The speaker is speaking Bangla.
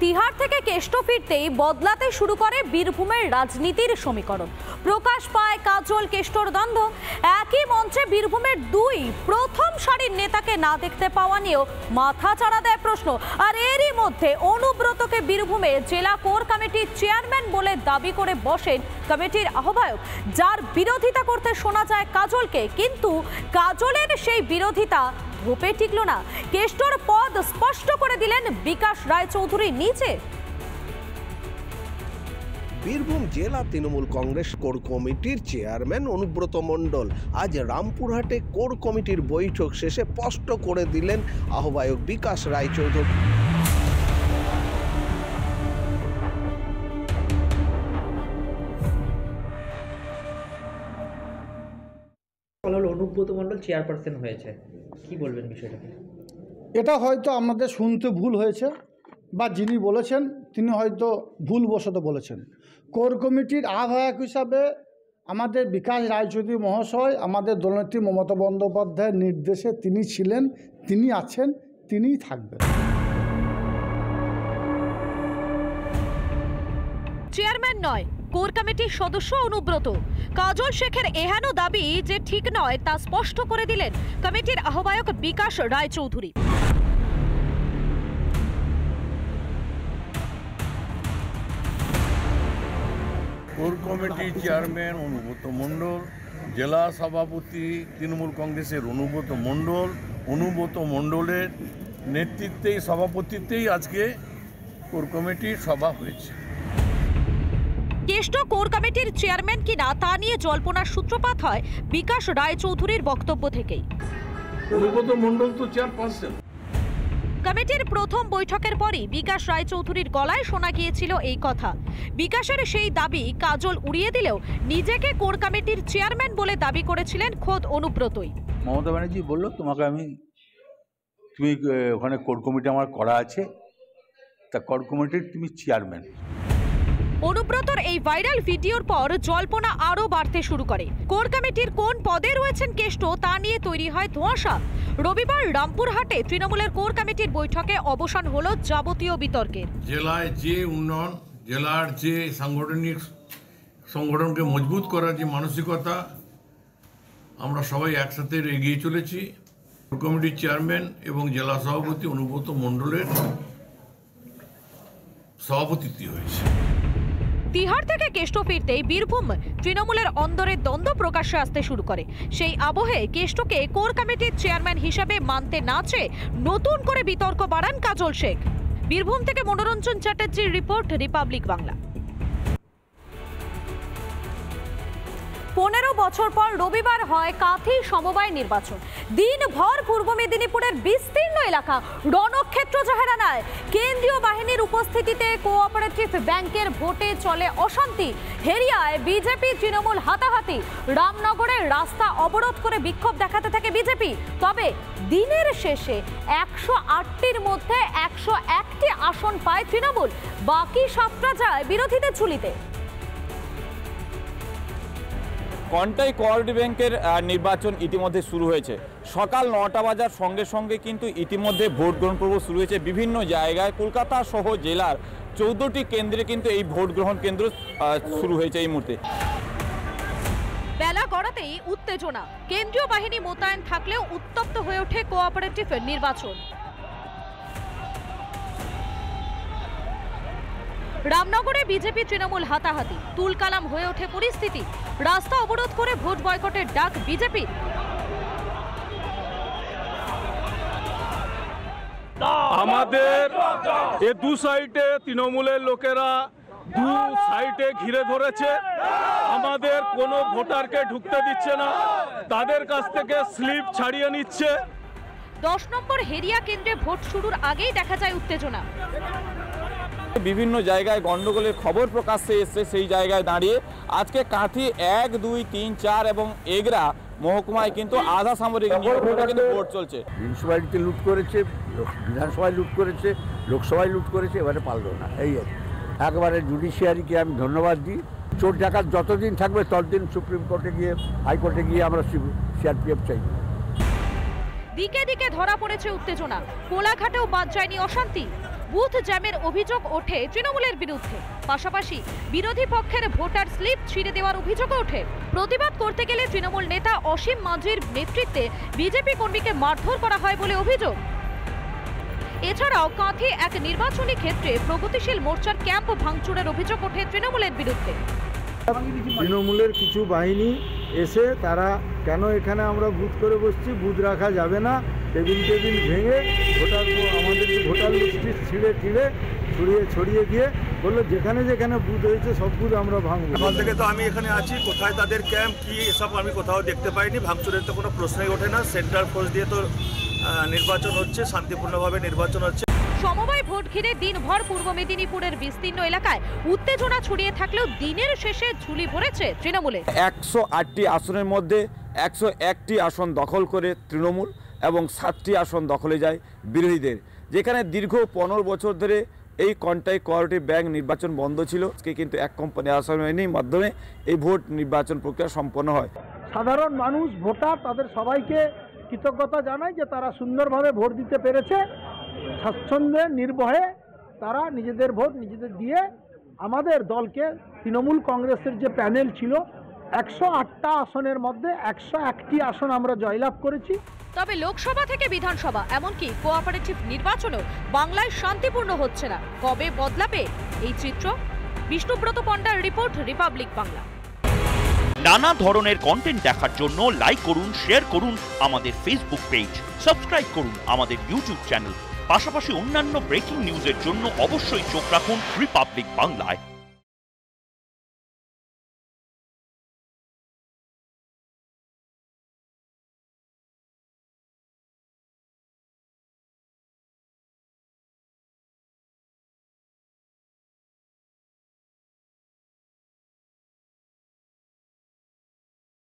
তিহার থেকে কেষ্ট ফিরতেই বদলাতে শুরু করে বীরভূমের রাজনীতির সমীকরণ। প্রকাশ পায় কাজল কেষ্টর দ্বন্দ্ব। একই মঞ্চে বীরভূমের দুই প্রথম সারির নেতাকে না দেখতে পাওয়া নিয়েও মাথা চাড়া দেয় প্রশ্ন। আর এরই মধ্যে অনুব্রতকে বীরভূমে জেলা কোর কমিটির চেয়ারম্যান বলে দাবি করে বসেন কমিটির আহ্বায়ক, যার বিরোধিতা করতে শোনা যায় কাজলকে। কিন্তু কাজলের সেই বিরোধিতা ধোপে টিকল না। কেষ্টর পদ স্পষ্ট করে দিলেন বিকাশ রায়চৌধুরী নিজে। বীরভূম জেলা তৃণমূল কংগ্রেস কোর কমিটির চেয়ারম্যান অনুব্রত মণ্ডল আজ রামপুরহাটে কোর কমিটির বৈঠক শেষে স্পষ্ট করে দিলেন আহ্বায়ক বিকাশ রায়চৌধুরী। অনুব্রত মণ্ডল চেয়ারপারসন হয়েছে, কি বলবেন বিষয়টাকে? এটা হয়তো আমাদের শুনতে ভুল হয়েছে, বা যিনি বলেছেন তিনি হয়তো ভুলবশত বলেছেন। কোর কমিটির আহ্বায়ক হিসাবে আমাদের বিকাশ রায়চৌধুরী মহাশয় আমাদের দলনেত্রী মমতা বন্দ্যোপাধ্যায়ের নির্দেশে তিনি ছিলেন, তিনি আছেন, তিনিই থাকবেন। চেয়ারম্যান নয়, কোর কমিটির সদস্য অনুব্রত। কাজল শেখের এহেন দাবি যে ঠিক নয় তা স্পষ্ট করে দিলেন কমিটির আহ্বায়ক বিকাশ রায়চৌধুরী। কোর কমিটির চেয়ারম্যান অনুব্রত মণ্ডল, জেলা সভাপতি তৃণমূল কংগ্রেসের অনুব্রত মণ্ডলের নেতৃত্বেই সভাপতিত্বেই আজকে কোর কমিটির সভা হয়েছে। কেষ্ট কোর কমিটির চেয়ারম্যান কিনা তা নিয়ে জল্পনার সূত্রপাত হয় বিকাশ রায়চৌধুরীর বক্তব্য থেকেই। অনুব্রত মণ্ডল তো চেয়ারপারসন। কমিটির প্রথম বৈঠকের পরই বিকাশ রায়চৌধুরীর গলায় শোনা গিয়েছিল এই কথা। বিকাশের সেই দাবি কাজল উড়িয়ে দিলেও নিজেকে কোর কমিটির চেয়ারম্যান বলে দাবি করেছিলেন খোদ অনুব্রতই। মমতা ব্যানার্জি বলল, তুমি ওখানে কোর কমিটি আমার করা আছে, তা কোর কমিটির তুমি চেয়ারম্যান। অনুব্রতর এই ভাইরাল ভিডিওর পর জল্পনা আরও বাড়তে শুরু করে। কোর কমিটির কোন পদে রয়েছেন কেষ্ট তা নিয়ে তৈরি হয় ধোঁয়াশা। রবিবার রামপুরহাটে তৃণমূলের কোর কমিটির বৈঠকে অবসান হলো যাবতীয় বিতর্কের। জেলায় যে উন্নয়ন, জেলার যে সংগঠনকে মজবুত করার যে মানসিকতা, আমরা সবাই একসাথে এগিয়ে চলেছি। কোর কমিটির চেয়ারম্যান এবং জেলা সভাপতি অনুব্রত মণ্ডলের সভাপতিত্ব হয়েছে। তিহার থেকে কেষ্ট ফিরতেই বীরভূম তৃণমূলের অন্দরের দ্বন্দ্ব প্রকাশ্যে আসতে শুরু করে। সেই আবহে কেষ্টকে কোর কমিটির চেয়ারম্যান হিসাবে মানতে না চেয়ে নতুন করে বিতর্ক বাড়ান কাজল শেখ। বীরভূম থেকে মনোরঞ্জন চ্যাটার্জির রিপোর্ট, রিপাবলিক বাংলা। 15 বছর পর রবিবার হয় কাঁথি সমবায় নির্বাচন। দিনভর পূর্ব মেদিনীপুরের বিস্তীর্ণ এলাকা রণক্ষেত্র জাহেরানায়। কেন্দ্রীয় বাহিনীর উপস্থিতিতে কোঅপারেটিভ ব্যাংকের ভোটে চলে অশান্তি। হেরিয়ায় বিজেপি তৃণমূল হাতাহাতি। রামনগরে রাস্তা অবরোধ করে বিক্ষোভ দেখাতে থাকে বিজেপি। তবে দিনের শেষে 108টির মধ্যে 101টি আসন পায় তৃণমূল, বাকি 7টা যায় বিরোধীদের ঝুলিতে। কন্টাই কোঅপারেটিভ ব্যাংকের নির্বাচন ইতিমধ্যে শুরু হয়েছে। সকাল 9টা বাজার সঙ্গে সঙ্গে কিন্তু ইতিমধ্যে ভোট গ্রহণ পর্ব শুরু হয়েছে বিভিন্ন জায়গায়। কলকাতা সহ জেলার 14টি কেন্দ্রে কিন্তু এই ভোট গ্রহণ কেন্দ্র শুরু হয়েছে এই মুহূর্তে। বেলা গড়াতেই উত্তেজনা। কেন্দ্রীয় বাহিনী মোতায়েন থাকলেও উত্তপ্ত হয়ে ওঠে কোঅপারেটিভ নির্বাচন। রামনগরে বিজেপি তৃণমূল হাতাহাতি। তুলকালাম হয়ে ওঠে পরিস্থিতি। রাস্তা অবরোধ করে ভোট বয়কটের ডাক বিজেপির। আমাদের এ দু সাইডে তৃণমূলের লোকেরা দু সাইডে ঘিরে ধরেছে। আমাদের কোনো ভোটারকে ঢুকতে দিচ্ছে না, তাদের কাছ থেকে স্লিপ ছাড়িয়ে নিচ্ছে। 10 নম্বর হেরিয়া কেন্দ্রে ভোট শুরুর আগেই দেখা যায় উত্তেজনা। বিভিন্ন জায়গায় গন্ডগোলের খবর প্রকাশ্যে এসছে। সেই জায়গায় দাঁড়িয়ে আজকে কাঁথি 1, 2, 3, 4 এবং এগরা মহকুমায় কিন্তু আধা সামরিক নিয়োগে কিন্তু ভোট চলছে। মিউনিসিপ্যালিটিতে লুট করেছে, বিধানসভায় লুট করেছে, লোকসভায় লুট করেছে, এবারে পারলো না। এই একবারে জুডিশিয়ারিকে আমি ধন্যবাদ দিই। চোর ডাকাত যতদিন থাকবে ততদিন সুপ্রিম কোর্টে গিয়ে, হাইকোর্টে গিয়ে আমরা সিআরপিএফ চাই। দিকে দিকে ধরা পড়েছে উত্তেজনা। কোলাঘাটেও বাদ যায়নি অশান্তি। বুথ জ্যামের অভিযোগ ওঠে তৃণমূলের বিরুদ্ধে। পাশাপাশি বিরোধী পক্ষের ভোটার স্লিপ ছিঁড়ে দেওয়ার অভিযোগও ওঠে। প্রতিবাদ করতে গেলে তৃণমূল নেতা অসীম মাঝির নেতৃত্বে বিজেপি কর্মীকে মারধর করা হয় বলে অভিযোগ। এছাড়াও কাঁথি এক নির্বাচনী ক্ষেত্রে প্রগতিশীল মোর্চার ক্যাম্প ভাঙচুরের অভিযোগ ওঠে তৃণমূলের বিরুদ্ধে। তৃণমূলের কিছু বাহিনী এসে তারা কেন এখানে আমরা বুথ করে বসছি, বুথ রাখা যাবে না, টেবিল ভেঙে আমাদের ভোটার লিস্টটি ছড়িয়ে দিয়ে বললো যেখানে যেখানে বুথ হয়েছে সব বুথ আমরা ভাঙবো। এখন থেকে তো আমি এখানে আছি, কোথায় তাদের ক্যাম্প কি এসব আমি কোথাও দেখতে পাইনি। ভাঙচুরের তো কোনো প্রশ্নই ওঠে না। সেন্ট্রাল ফোর্স দিয়ে তো নির্বাচন হচ্ছে, শান্তিপূর্ণভাবে নির্বাচন হচ্ছে। সমবায় ভোট ঘিরে দিনভর পূর্ব মেদিনীপুরের বিস্তীর্ণ এলাকায় উত্তেজনা ছড়িয়ে থাকলেও দিনের শেষে ঝুলি ভরেছে তৃণমূলে। 108টি আসনের মধ্যে 101টি আসন দখল করে তৃণমূল এবং 7টি আসন দখলে যায় বিরোধীদের। যেখানে দীর্ঘ 15 বছর ধরে এই কন্টাই কোঅপারেটিভ ব্যাংক নির্বাচন বন্ধ ছিল, আজকে কিন্তু এক কোম্পানি আইনের মাধ্যমে এই ভোট নির্বাচন প্রক্রিয়া সম্পন্ন হয়। সাধারণ মানুষ ভোটার তাদের সবাইকে কৃতজ্ঞতা জানায় যে তারা সুন্দরভাবে ভোট দিতে পেরেছে। স্বাচ্ছন্দ্যে নির্ভয়ে তারা নিজেদের ভোট নিজেদের দিয়ে আমাদের দলকে তৃণমূল কংগ্রেসের যে প্যানেল ছিল 108টা আসনের মধ্যে 101টি আসন আমরা জয়লাভ করেছি। তবে লোকসভা থেকে বিধানসভা এমনকি কোঅপারেটিভ নির্বাচনেও বাংলায় শান্তিপূর্ণ হচ্ছে না। কবে বদলাবে এই চিত্র? Bishnubrata পণ্ডার report, Republic Bangla. নানা ধরনের কন্টেন্ট দেখার জন্য লাইক করুন, শেয়ার করুন আমাদের ফেসবুক পেজ, সাবস্ক্রাইব করুন আমাদের ইউটিউব চ্যানেল। পাশাপাশি অন্যান্য ব্রেকিং নিউজের জন্য অবশ্যই চোখ রাখুন রিপাবলিক বাংলায়।